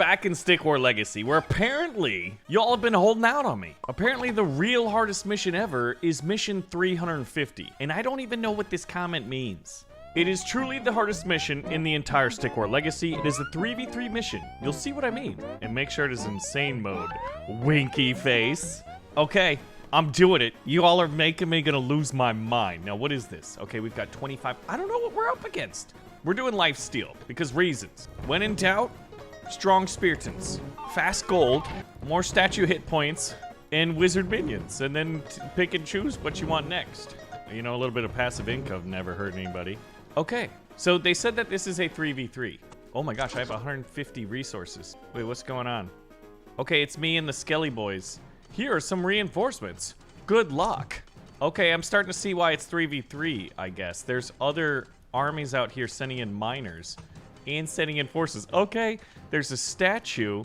back in Stick War Legacy, where apparently y'all have been holding out on me. Apparently the real hardest mission ever is mission 350, and I don't even know what this comment means. It is truly the hardest mission in the entire Stick War Legacy. It is a 3v3 mission. You'll see what I mean. And make sure it is insane mode. Winky face. Okay, I'm doing it. You all are making me gonna lose my mind. Now, what is this? Okay, we've got 25. I don't know what we're up against. We're doing lifesteal because reasons. When in doubt, strong Spiritans, fast gold, more statue hit points, and wizard minions. And then pick and choose what you want next. You know, a little bit of passive income never hurt anybody. Okay, so they said that this is a 3v3. Oh my gosh, I have 150 resources. Wait, what's going on? Okay, it's me and the Skelly boys. Here are some reinforcements. Good luck. Okay, I'm starting to see why it's 3v3, I guess. There's other armies out here sending in miners and sending in forces. Okay, there's a statue,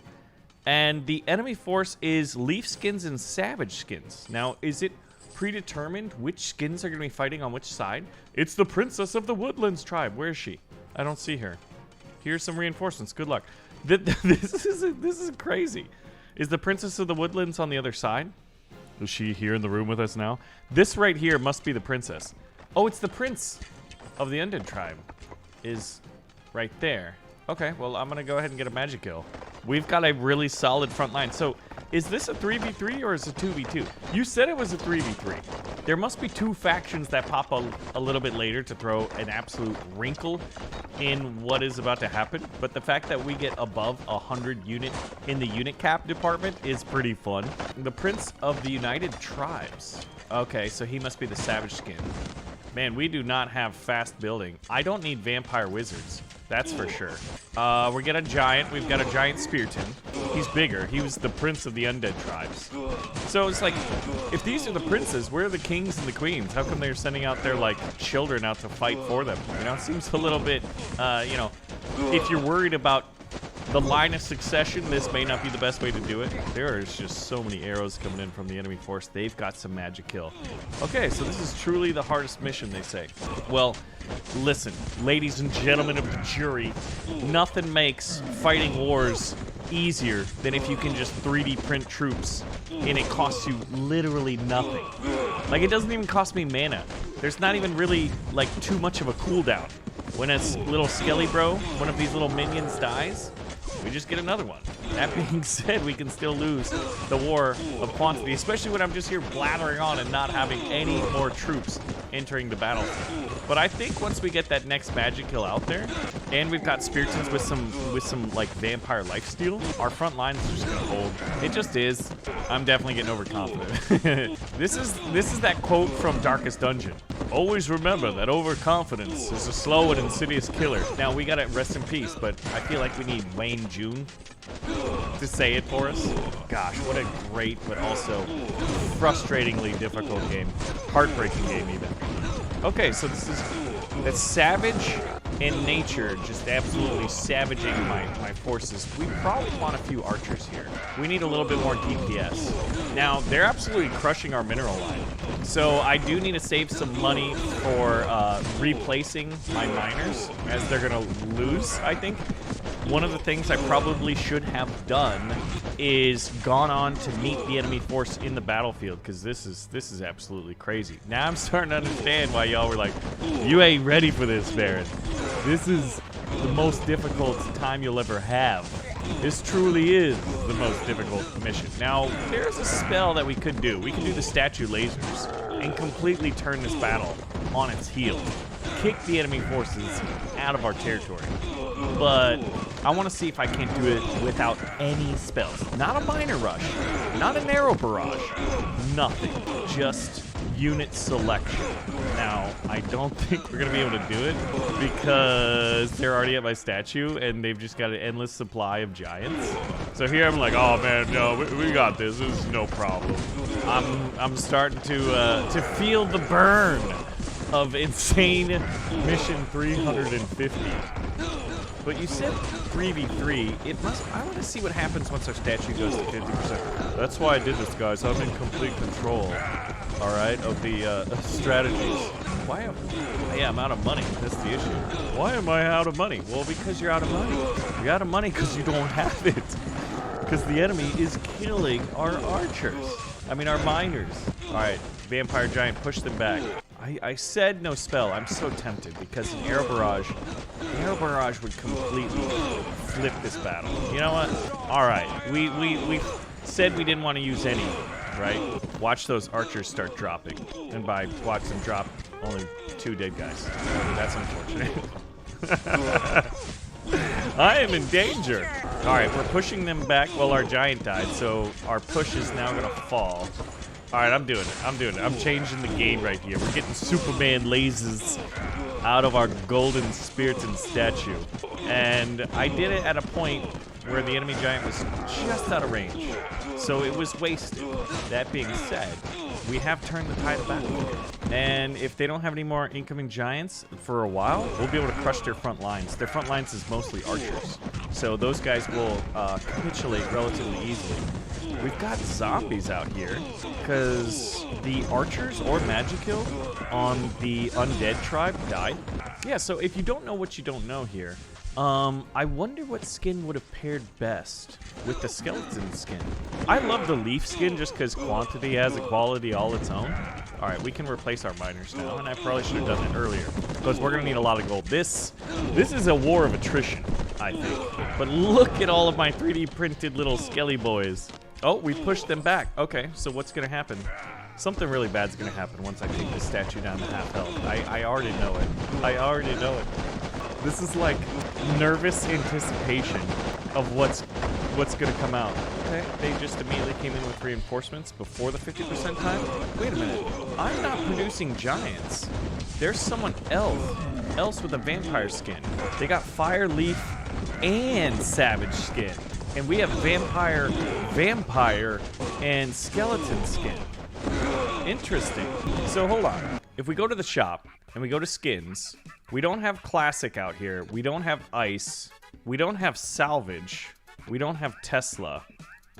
and the enemy force is leaf skins and savage skins. Now, is it predetermined which skins are going to be fighting on which side? It's the Princess of the Woodlands tribe. Where is she? I don't see her. Here's some reinforcements. Good luck. This is crazy. Is the Princess of the Woodlands on the other side? Is she here in the room with us now? This right here must be the princess. Oh, it's the Prince of the Undead tribe. Is right there. Okay, well, I'm going to go ahead and get a magic kill. We've got a really solid front line. So, is this a 3v3 or is it 2v2? You said it was a 3v3. There must be two factions that pop a little bit later to throw an absolute wrinkle in what is about to happen. But the fact that we get above 100 unit in the unit cap department is pretty fun. The Prince of the United Tribes. Okay, so he must be the savage skin. Man, we do not have fast building. I don't need vampire wizards. That's for sure. We get a giant. We've got a giant Spiriton. He's bigger. He was the prince of the undead tribes. So it's like, if these are the princes, where are the kings and the queens? How come they're sending out their, like, children out to fight for them? You know, it seems a little bit, you know, if you're worried about the line of succession, this may not be the best way to do it. There is just so many arrows coming in from the enemy force. They've got some magic kill. Okay, so this is truly the hardest mission, they say. Well, listen, ladies and gentlemen of the jury, nothing makes fighting wars easier than if you can just 3D print troops and it costs you literally nothing. Like, it doesn't even cost me mana. There's not even really, like, too much of a cooldown. When a little Skelly bro, one of these little minions dies, we just get another one. That being said, we can still lose the war of quantity, especially when I'm just here blathering on and not having any more troops entering the battle. But I think once we get that next magic kill out there, and we've got Spiritans with some like vampire lifesteal, our front lines are just gonna hold. It just is. I'm definitely getting overconfident. This is that quote from Darkest Dungeon. Always remember that overconfidence is a slow and insidious killer. Now, we gotta rest in peace, but I feel like we need Wayne June to say it for us. Gosh, what a great, but also frustratingly difficult game. Heartbreaking game, even. Okay, so this is that savage and nature just absolutely savaging my forces. We probably want a few archers here. We need a little bit more DPS. Now, they're absolutely crushing our mineral line. So I do need to save some money for replacing my miners, as they're gonna lose, I think. One of the things I probably should have done is gone on to meet the enemy force in the battlefield, because this is absolutely crazy. Now I'm starting to understand why y'all were like, you ain't ready for this, Baron. This is the most difficult time you'll ever have. This truly is the most difficult mission. Now, there's a spell that we could do. We can do the statue lasers and completely turn this battle on its heel. Kick the enemy forces out of our territory. But I want to see if I can't do it without any spells. Not a minor rush, not a narrow barrage, nothing. Just unit selection. Now, I don't think we're going to be able to do it because they're already at my statue and they've just got an endless supply of giants. So here I'm like, oh man, no, we got this. This is no problem. I'm starting to feel the burn of insane mission 350. But you said 3v3. It must. I want to see what happens once our statue goes to 50%. That's why I did this, guys. I'm in complete control. all right, of the strategies. Why am yeah, I'm out of money. That's the issue. Why am I out of money? Well, because you're out of money. You're out of money because you don't have it. Because the enemy is killing our archers. I mean, our miners. All right, Vampire Giant, push them back. I said no spell. I'm so tempted because an Arrow Barrage would completely flip this battle. You know what? All right, we said we didn't want to use any, right? Watch those archers start dropping. And by watch them drop, only 2 dead guys. That's unfortunate. I am in danger. All right, we're pushing them back while our giant died, so our push is now gonna fall. All right, I'm doing it. I'm changing the game right here. We're getting Superman lasers out of our golden Spiriton statue. And I did it at a point where the enemy giant was just out of range. So it was wasted. That being said, we have turned the tide of battle. And if they don't have any more incoming giants for a while, we'll be able to crush their front lines. Their front lines is mostly archers. So those guys will capitulate relatively easily. We've got zombies out here because the archers or Magikill on the undead tribe died. Yeah, so if you don't know what you don't know here, I wonder what skin would have paired best with the skeleton skin. I love the leaf skin just because quantity has a quality all its own. All right, we can replace our miners now, and I probably should have done it earlier because we're gonna need a lot of gold. This is a war of attrition, I think. But look at all of my 3D printed little skelly boys. Oh, we pushed them back. Okay, so what's gonna happen? Something really bad's gonna happen once I take this statue down to half health. I already know it. I already know it. This is like nervous anticipation of what's gonna come out. Okay, they just immediately came in with reinforcements before the 50% time. Wait a minute, I'm not producing giants. There's someone else with a vampire skin. They got fire, leaf, and savage skin. And we have vampire, and skeleton skin. Interesting. So hold on. If we go to the shop and we go to skins, we don't have classic out here. We don't have ice. We don't have salvage. We don't have Tesla.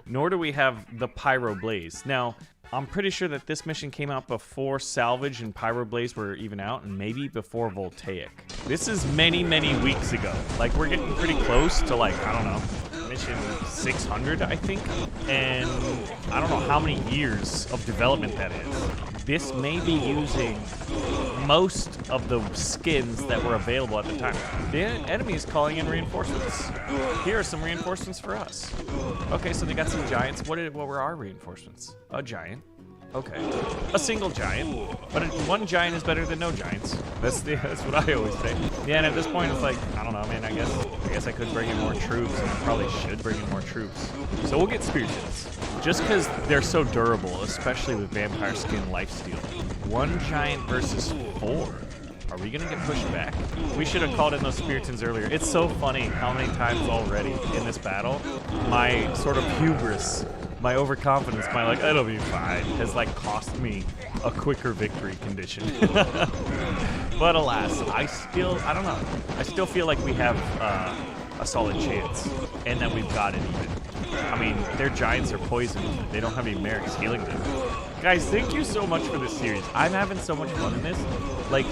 Nor do we have the Pyro Blaze. Now, I'm pretty sure that this mission came out before Salvage and Pyro Blaze were even out, and maybe before Voltaic. This is many, many weeks ago. Like, we're getting pretty close to, like, I don't know, mission 600, I think. And I don't know how many years of development that is. This may be using most of the skins that were available at the time. The enemy is calling in reinforcements. Here are some reinforcements for us. Okay, so they got some giants. What were our reinforcements? A giant. Okay. A single giant. But one giant is better than no giants. That's what I always say. Yeah, and at this point it's like, I don't know, man, I guess I could bring in more troops, and I probably should bring in more troops. So we'll get Spiritons. Just because they're so durable, especially with Vampire Skin Lifesteal. 1 giant versus 4. Are we gonna get pushed back? We should have called in those Spiritons earlier. It's so funny how many times already in this battle, my sort of hubris, my overconfidence, my like, it'll be fine, has like cost me a quicker victory condition. But alas, I don't know. I still feel like we have a solid chance, and that we've got it even. I mean, their giants are poisoned. They don't have any mercs healing them. Guys, thank you so much for this series. I'm having so much fun in this. Like,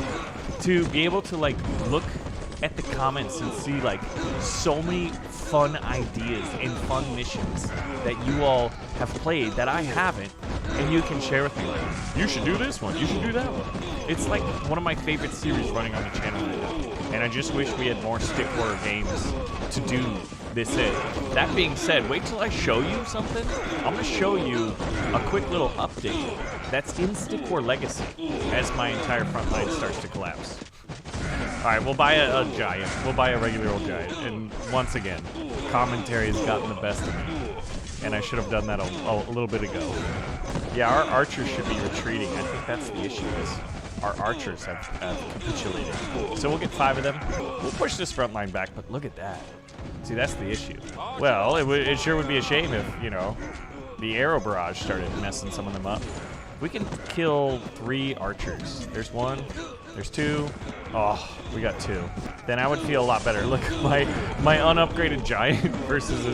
to be able to like look at the comments and see like so many fun ideas and fun missions that you all have played that I haven't, and you can share with me like, you should do this one, you should do that one. It's like one of my favorite series running on the channel right now. And I just wish we had more stick horror games to do this in. That being said, wait till I show you something. I'm gonna show you a quick little update that's in Stick Horror Legacy as my entire front line starts to collapse. Alright, we'll buy a giant. We'll buy a regular old giant. And once again, commentary has gotten the best of me. And I should have done that a little bit ago. Yeah, our archers should be retreating. I think that's the issue is our archers have capitulated. So we'll get 5 of them. We'll push this front line back, but look at that. See, that's the issue. Well, it sure would be a shame if, you know, the arrow barrage started messing some of them up. We can kill 3 archers. There's 1, there's 2. Oh, we got 2. Then I would feel a lot better. Look, my unupgraded giant versus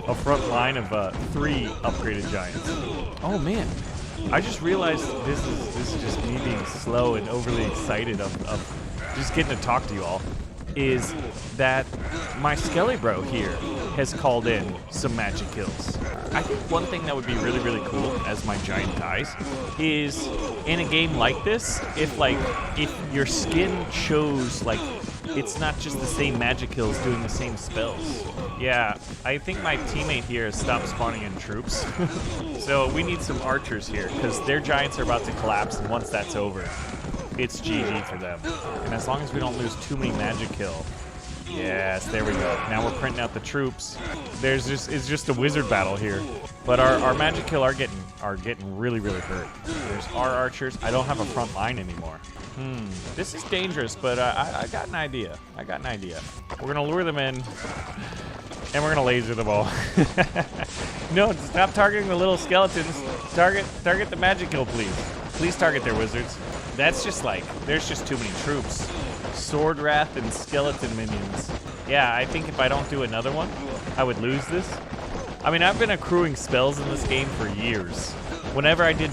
a front line of 3 upgraded giants. Oh man, I just realized this is just me being slow and overly excited of just getting to talk to you all, is that my Skelly bro here has called in some magic kills. I think one thing that would be really, really cool as my giant dies is in a game like this, if your skin shows like it's not just the same magic kills doing the same spells. Yeah, I think my teammate here has stopped spawning in troops. So we need some archers here because their giants are about to collapse, and once that's over, it's GG for them. And as long as we don't lose too many magic kill. Yes, there we go. Now we're printing out the troops. It's just a wizard battle here. But our magic kill are getting really, really hurt. There's our archers. I don't have a front line anymore. This is dangerous, but I got an idea. We're gonna lure them in, and we're gonna laser them all. No, stop targeting the little skeletons. Target the magic kill, please. Please target their wizards. That's just like, there's just too many troops. Sword Wrath and skeleton minions. Yeah, I think if I don't do another one, I would lose this. I mean, I've been accruing spells in this game for years. Whenever I did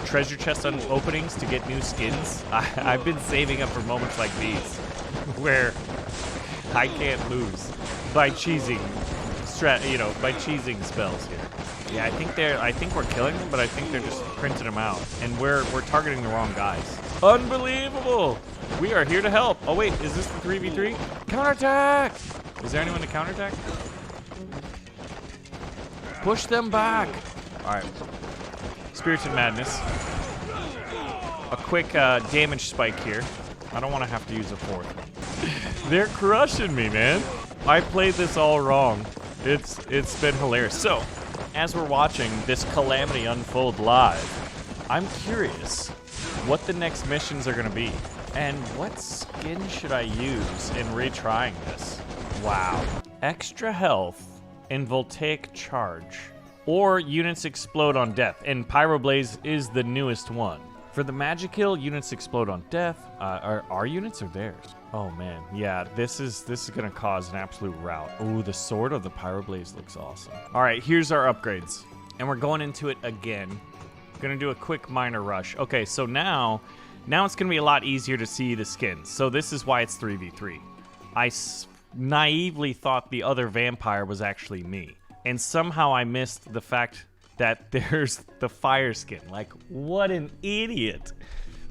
treasure chest openings to get new skins, I've been saving up for moments like these, where I can't lose by cheesing, by cheesing spells here. Yeah, I think we're killing them, but I think they're just printing them out, and we're targeting the wrong guys. Unbelievable! We are here to help. Oh wait, is this the 3v3? Counterattack! Is there anyone to counterattack? Push them back. All right. Spirited Madness. A quick damage spike here. I don't want to have to use a fourth one. They're crushing me, man. I played this all wrong. It's been hilarious. So, as we're watching this calamity unfold live, I'm curious what the next missions are going to be. And what skin should I use in retrying this? Wow. Extra health and voltaic charge. Or units explode on death. And Pyroblaze is the newest one. For the magic kill, units explode on death. Are our units or theirs? Oh man, yeah, this is gonna cause an absolute rout. Ooh, the sword of the Pyroblaze looks awesome. All right, here's our upgrades. And we're going into it again. Gonna do a quick minor rush. Okay, so now it's gonna be a lot easier to see the skins. So this is why it's 3v3. I naively thought the other vampire was actually me. And somehow I missed the fact that there's the fire skin. Like, what an idiot.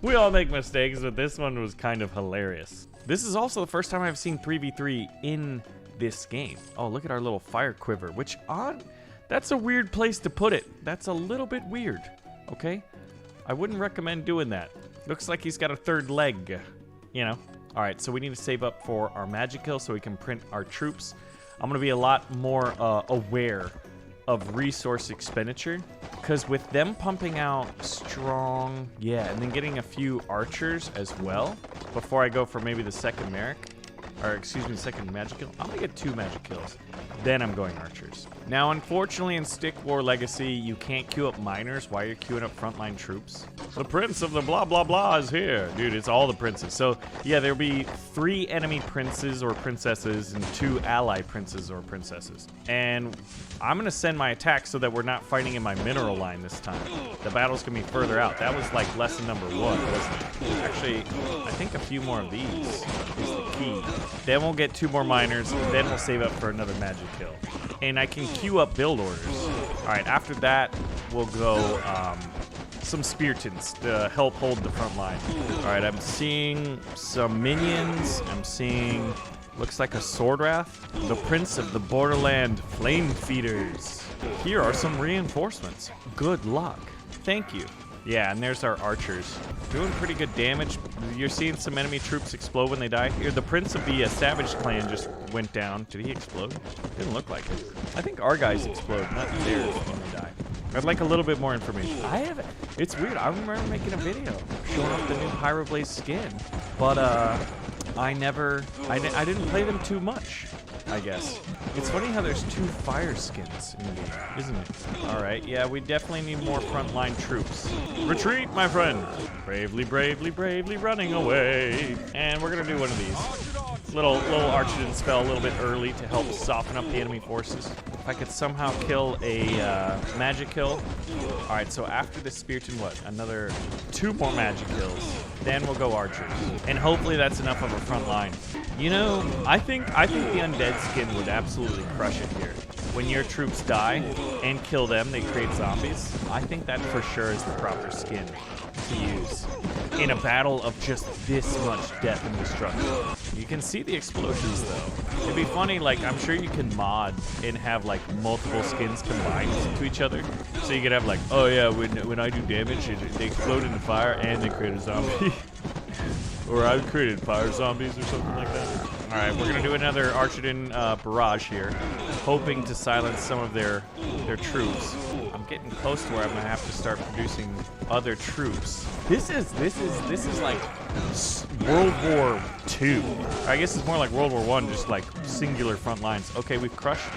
We all make mistakes, but this one was kind of hilarious. This is also the first time I've seen 3v3 in this game. Oh, look at our little fire quiver, which that's a weird place to put it. That's a little bit weird, okay? I wouldn't recommend doing that. Looks like he's got a third leg, you know? All right, so we need to save up for our magic kill so we can print our troops. I'm gonna be a lot more aware of resource expenditure, because with them pumping out strong, yeah, and then getting a few archers as well before I go for maybe the second second magic kill. I'm gonna get 2 magic kills, then I'm going archers. Now, unfortunately, in Stick War Legacy, you can't queue up miners while you're queuing up frontline troops. The prince of the blah blah blah is here. Dude, it's all the princes. So yeah, there'll be 3 enemy princes or princesses and 2 ally princes or princesses. And I'm gonna send my attack so that we're not fighting in my mineral line this time. The battle's gonna be further out. That was like lesson number 1, wasn't it? Actually, I think a few more of these is the key. Then we'll get 2 more miners, then we'll save up for another magic kill. And I can queue up build orders. All right, after that, we'll go some Spiritans to help hold the front line. All right, I'm seeing some minions. I'm seeing, looks like a Sword Wrath. The Prince of the Borderland Flame Feeders. Here are some reinforcements. Good luck. Thank you. Yeah, and there's our archers. Doing pretty good damage. You're seeing some enemy troops explode when they die. Here, the Prince of the Savage Clan just went down. Did he explode? Didn't look like it. I think our guys explode, not theirs when they die. I'd like a little bit more information. It's weird. I remember making a video showing off the new Pyroblaze skin, but I didn't play them too much, I guess. It's funny how there's 2 fire skins in the game, isn't it? All right, yeah, we definitely need more frontline troops. Retreat, my friend. Bravely, bravely, bravely running away. And we're gonna do one of these. Little Archidon spell a little bit early to help soften up the enemy forces. If I could somehow kill a magic kill. All right, so after the Spiriton, what? Another 2 more magic kills. Then we'll go archers. And hopefully that's enough of a front line. You know, I think the undead skin would absolutely crush it here. When your troops die and kill them, they create zombies. I think that for sure is the proper skin to use in a battle of just this much death and destruction. You can see the explosions though. It'd be funny, like I'm sure you can mod and have like multiple skins combined to each other. So you could have like, oh yeah, when I do damage, they explode into fire and they create a zombie. Or I've created fire zombies or something like that. All right, we're gonna do another Archidon barrage here, hoping to silence some of their troops. I'm getting close to where I'm gonna have to start producing other troops. This is like World War II. I guess it's more like World War I, just like singular front lines. Okay, we've crushed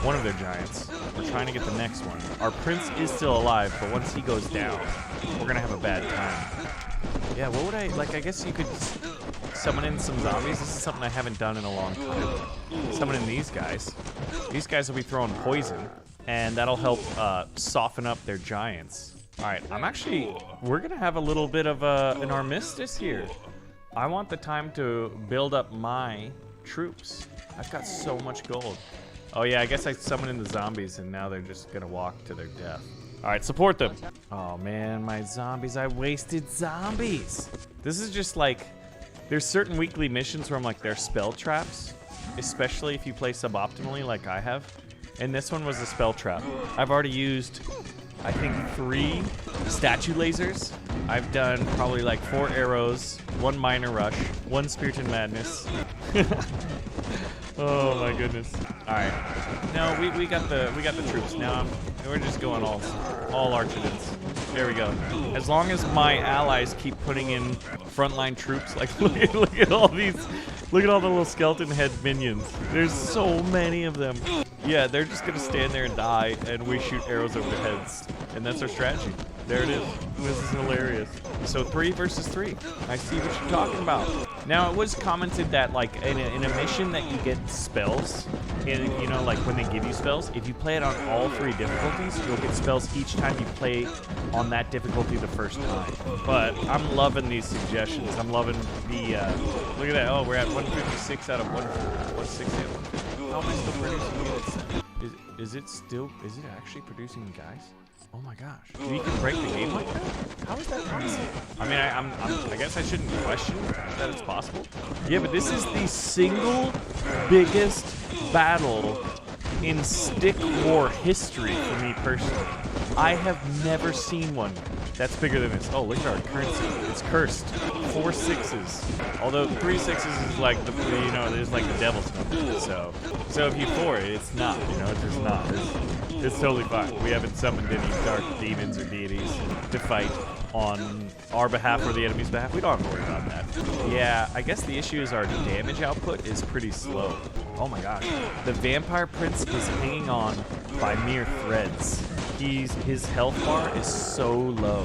one of their giants. We're trying to get the next one. Our prince is still alive, but once he goes down, we're gonna have a bad time. Yeah, what would I, like, I guess you could summon in some zombies. This is something I haven't done in a long time. Summon in these guys. These guys will be throwing poison, and that'll help soften up their giants. All right, we're gonna have a little bit of an armistice here. I want the time to build up my troops. I've got so much gold. Oh yeah, I guess I summoned in the zombies, and now they're just gonna walk to their death. All right, support them. Oh man, my zombies, I wasted zombies. This is just like, there's certain weekly missions where I'm like, they're spell traps, especially if you play suboptimally like I have. And this one was a spell trap. I've already used, I think 3 statue lasers. I've done probably like 4 arrows, 1 minor rush, 1 Spiriton Madness. Oh my goodness. All right. No, we got the troops. Now we're just going all Archidons. There we go. As long as my allies keep putting in frontline troops, like look at all these, look at all the little skeleton head minions. There's so many of them. Yeah, they're just gonna stand there and die, and we shoot arrows over their heads, and that's our strategy. There it is. This is hilarious. So 3 versus 3. I see what you're talking about. Now, it was commented that, like, in a mission that you get spells, and, you know, like, when they give you spells, if you play it on all 3 difficulties, you'll get spells each time you play on that difficulty the first time. But I'm loving these suggestions. I'm loving the, look at that. Oh, we're at 156 out of 160 out of 150. How am I still producing units? Is it actually producing guys? Oh my gosh. You can break the game like that? How is that possible? I mean, I guess I shouldn't question that it's possible. Yeah, but this is the single biggest battle in stick war history for me personally. I have never seen one that's bigger than this. Oh, look at our currency. It's cursed. 4 6s. Although 3 6s is like the, you know, there's like the devil's number. So if you 4 it, it's not, you know, it's just not. It's totally fine. We haven't summoned any dark demons or deities to fight on our behalf or the enemy's behalf. We don't have to worry about that. Yeah, I guess the issue is our damage output is pretty slow. Oh my gosh. The Vampire Prince is hanging on by mere threads. His health bar is so low.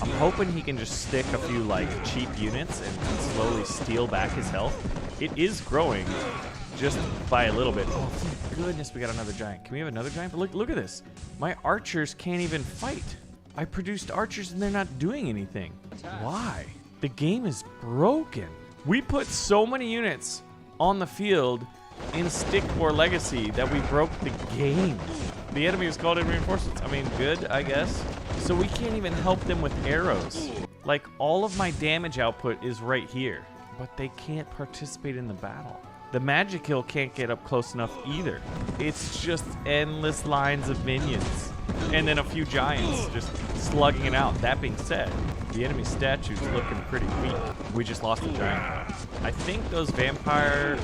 I'm hoping he can just stick a few like cheap units and slowly steal back his health. It is growing just by a little bit. Oh, thank goodness we got another giant. Can we have another giant? But look at this. My archers can't even fight. I produced archers and they're not doing anything. Why? The game is broken. We put so many units on the field in Stick War Legacy that we broke the game. The enemy was called in reinforcements. I mean, good, I guess. So we can't even help them with arrows. Like, all of my damage output is right here, but they can't participate in the battle. The magic kill can't get up close enough either. It's just endless lines of minions. And then a few giants just slugging it out. That being said, the enemy statue's looking pretty weak. We just lost a giant. I think those vampire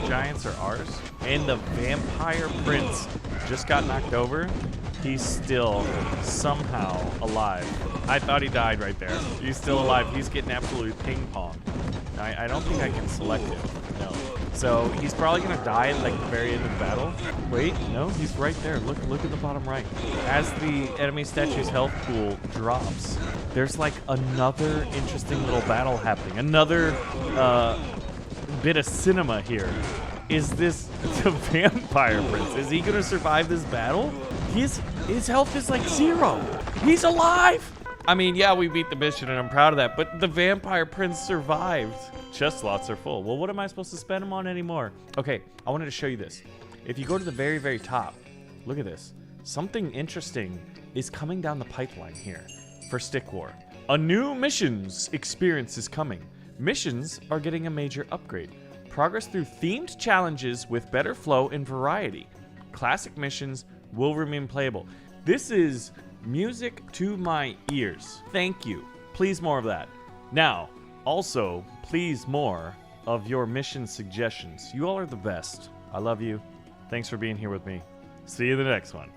giants are ours. And the vampire prince just got knocked over. He's still somehow alive. I thought he died right there. He's still alive. He's getting absolutely ping-ponged. I don't think I can select him. No. So he's probably gonna die at like the very end of the battle. Wait, no, he's right there. Look at the bottom right. As the enemy statue's health pool drops, there's like another interesting little battle happening. Another bit of cinema here. Is this the vampire prince? Is he gonna survive this battle? His health is like 0. He's alive! I mean, yeah, we beat the mission and I'm proud of that, but the vampire prince survived. Chest slots are full. Well, what am I supposed to spend them on anymore? Okay, I wanted to show you this. If you go to the very, very top, look at this. Something interesting is coming down the pipeline here for Stick War. A new missions experience is coming. Missions are getting a major upgrade. Progress through themed challenges with better flow and variety. Classic missions will remain playable. This is music to my ears. Thank you. Please more of that. Now, also, please more of your mission suggestions. You all are the best. I love you. Thanks for being here with me. See you in the next one.